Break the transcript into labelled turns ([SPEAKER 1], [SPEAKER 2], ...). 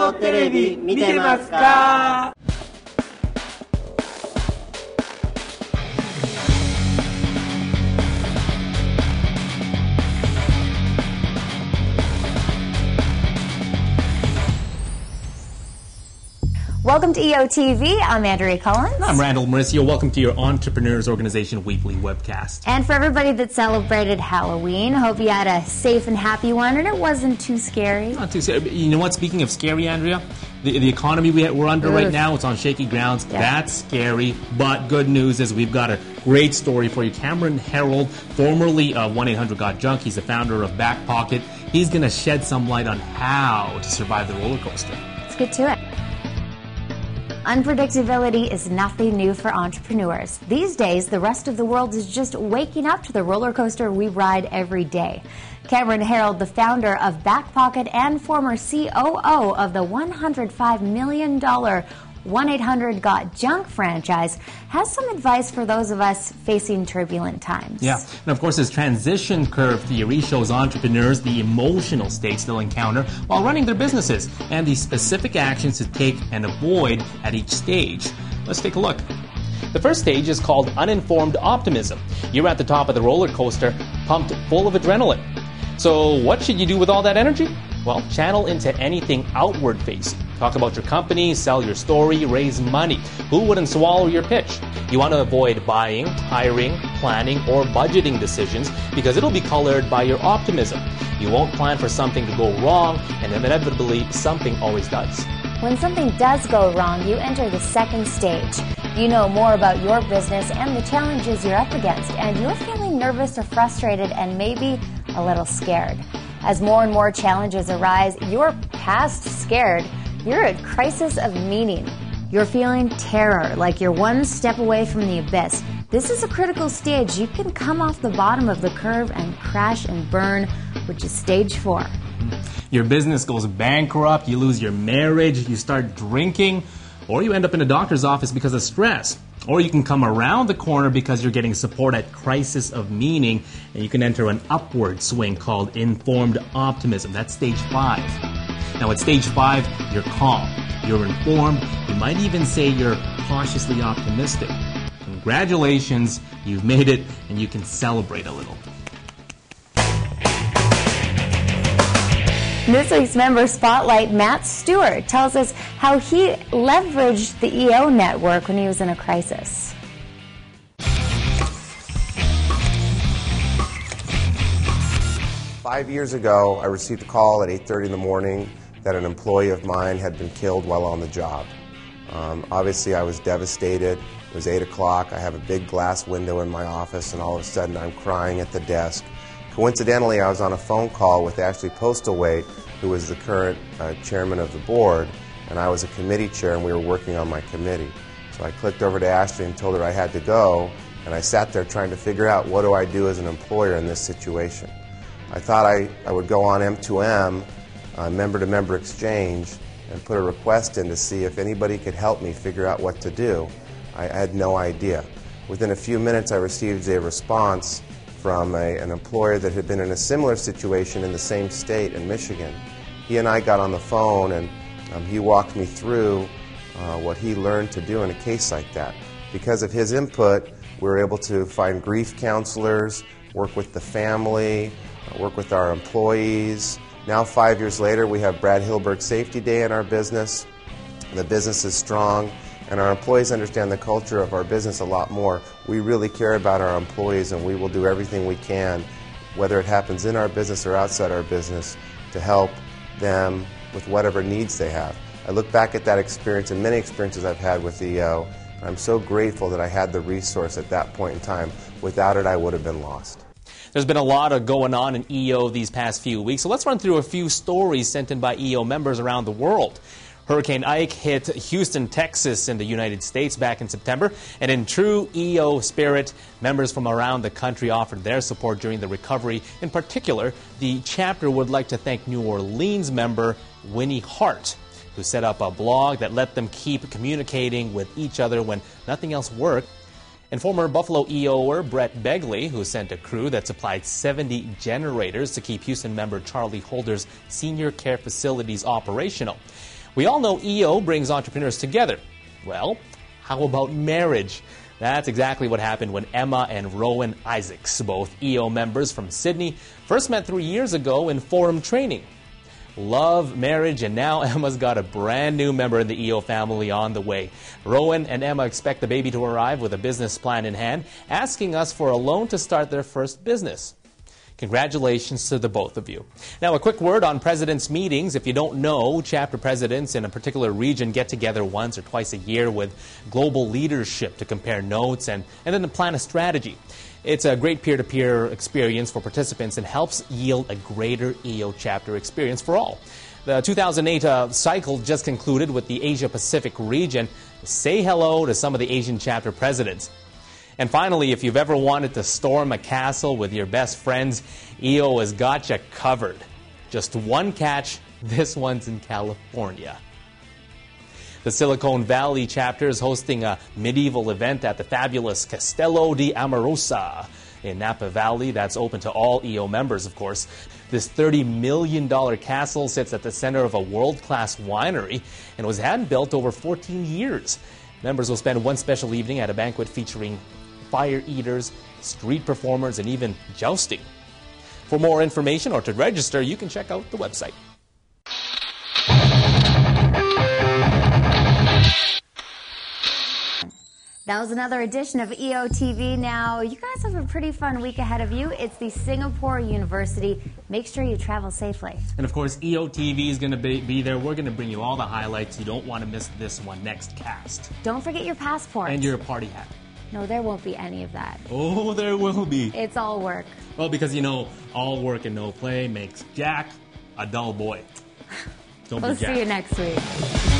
[SPEAKER 1] EO テレビ見てますか?
[SPEAKER 2] Welcome to EOtv. I'm Andrea Collins.
[SPEAKER 3] I'm Randall Mauricio. Welcome to your Entrepreneurs Organization Weekly webcast.
[SPEAKER 2] And for everybody that celebrated Halloween, hope you had a safe and happy one and it wasn't too scary.
[SPEAKER 3] Not too scary. You know what? Speaking of scary, Andrea, the economy we're under right now, it's on shaky grounds. Yeah. That's scary. But good news is we've got a great story for you. Cameron Herold, formerly of 1-800-GOT-JUNK, he's the founder of Back Pocket. He's going to shed some light on how to survive the roller coaster.
[SPEAKER 2] Let's get to it. Unpredictability is nothing new for entrepreneurs. These days, the rest of the world is just waking up to the roller coaster we ride every day. Cameron Herold, the founder of Back Pocket and former COO of the $105 million 1-800-GOT-JUNK franchise, has some advice for those of us facing turbulent times.
[SPEAKER 3] Yeah, and of course his transition curve theory shows entrepreneurs the emotional states they'll encounter while running their businesses and the specific actions to take and avoid at each stage. Let's take a look. The first stage is called uninformed optimism. You're at the top of the roller coaster, pumped full of adrenaline. So what should you do with all that energy? Well, channel into anything outward facing. Talk about your company, sell your story, raise money. Who wouldn't swallow your pitch? You want to avoid buying, hiring, planning, or budgeting decisions because it'll be colored by your optimism. You won't plan for something to go wrong, and inevitably something always does.
[SPEAKER 2] When something does go wrong, you enter the second stage. You know more about your business and the challenges you're up against, and you're feeling nervous or frustrated and maybe a little scared. As more and more challenges arise, you're past scared. You're at crisis of meaning. You're feeling terror, like you're one step away from the abyss. This is a critical stage. You can come off the bottom of the curve and crash and burn, which is stage 4.
[SPEAKER 3] Your business goes bankrupt, you lose your marriage, you start drinking, or you end up in a doctor's office because of stress. Or you can come around the corner because you're getting support at crisis of meaning, and you can enter an upward swing called informed optimism. That's stage 5. Now at stage 5, you're calm, you're informed, you might even say you're cautiously optimistic. Congratulations, you've made it, and you can celebrate a little.
[SPEAKER 2] This week's Member Spotlight, Matt Stewart, tells us how he leveraged the EO network when he was in a crisis.
[SPEAKER 4] Five years ago, I received a call at 8:30 in the morning that an employee of mine had been killed while on the job. Obviously, I was devastated. It was 8 o'clock. I have a big glass window in my office, and all of a sudden I'm crying at the desk. Coincidentally, I was on a phone call with Ashley Postlethwaite, who was the current chairman of the board, and I was a committee chair, and we were working on my committee. So I clicked over to Ashley and told her I had to go, and I sat there trying to figure out what do I do as an employer in this situation. I thought I would go on M2M, member-to-member exchange, and put a request in to see if anybody could help me figure out what to do. I had no idea. Within a few minutes, I received a response from an employer that had been in a similar situation in the same state in Michigan. He and I got on the phone, and he walked me through what he learned to do in a case like that. Because of his input, we were able to find grief counselors, work with the family, work with our employees. Now 5 years later, we have Brad Hilberg Safety Day in our business. The business is strong, and our employees understand the culture of our business a lot more. We really care about our employees, and we will do everything we can, whether it happens in our business or outside our business, to help them with whatever needs they have. I look back at that experience and many experiences I've had with EO, and I'm so grateful that I had the resource at that point in time. Without it, I would have been lost.
[SPEAKER 3] There's been a lot of going on in EO these past few weeks, so let's run through a few stories sent in by EO members around the world. Hurricane Ike hit Houston, Texas in the United States back in September, and in true EO spirit, members from around the country offered their support during the recovery. In particular, the chapter would like to thank New Orleans member Winnie Hart, who set up a blog that let them keep communicating with each other when nothing else worked. And former Buffalo EOer Brett Begley, who sent a crew that supplied 70 generators to keep Houston member Charlie Holder's senior care facilities operational. We all know EO brings entrepreneurs together. Well, how about marriage? That's exactly what happened when Emma and Rowan Isaacs, both EO members from Sydney, first met 3 years ago in forum training. Love, marriage, and now Emma's got a brand new member in the EO family on the way. Rowan and Emma expect the baby to arrive with a business plan in hand, asking us for a loan to start their first business. Congratulations to the both of you. Now, a quick word on presidents' meetings. If you don't know, chapter presidents in a particular region get together once or twice a year with global leadership to compare notes and then to plan a strategy. It's a great peer-to-peer experience for participants and helps yield a greater EO chapter experience for all. The 2008 cycle just concluded with the Asia-Pacific region. Say hello to some of the Asian chapter presidents. And finally, if you've ever wanted to storm a castle with your best friends, EO has got you covered. Just one catch, this one's in California. The Silicon Valley chapter is hosting a medieval event at the fabulous Castello di Amorosa in Napa Valley. That's open to all EO members, of course. This $30 million castle sits at the center of a world-class winery and was hand-built over 14 years. Members will spend one special evening at a banquet featuring fire eaters, street performers, and even jousting. For more information or to register, you can check out the website.
[SPEAKER 2] That was another edition of EOtv. Now, you guys have a pretty fun week ahead of you. It's the Singapore University. Make sure you travel safely.
[SPEAKER 3] And of course, EOtv is going to be there. We're going to bring you all the highlights. You don't want to miss this one, next cast.
[SPEAKER 2] Don't forget your passport.
[SPEAKER 3] And your party hat.
[SPEAKER 2] No, there won't be any of that.
[SPEAKER 3] Oh, there will be.
[SPEAKER 2] It's all work.
[SPEAKER 3] Well, because, you know, all work and no play makes Jack a dull boy. Don't
[SPEAKER 2] We'll
[SPEAKER 3] be Jack.
[SPEAKER 2] see you next week.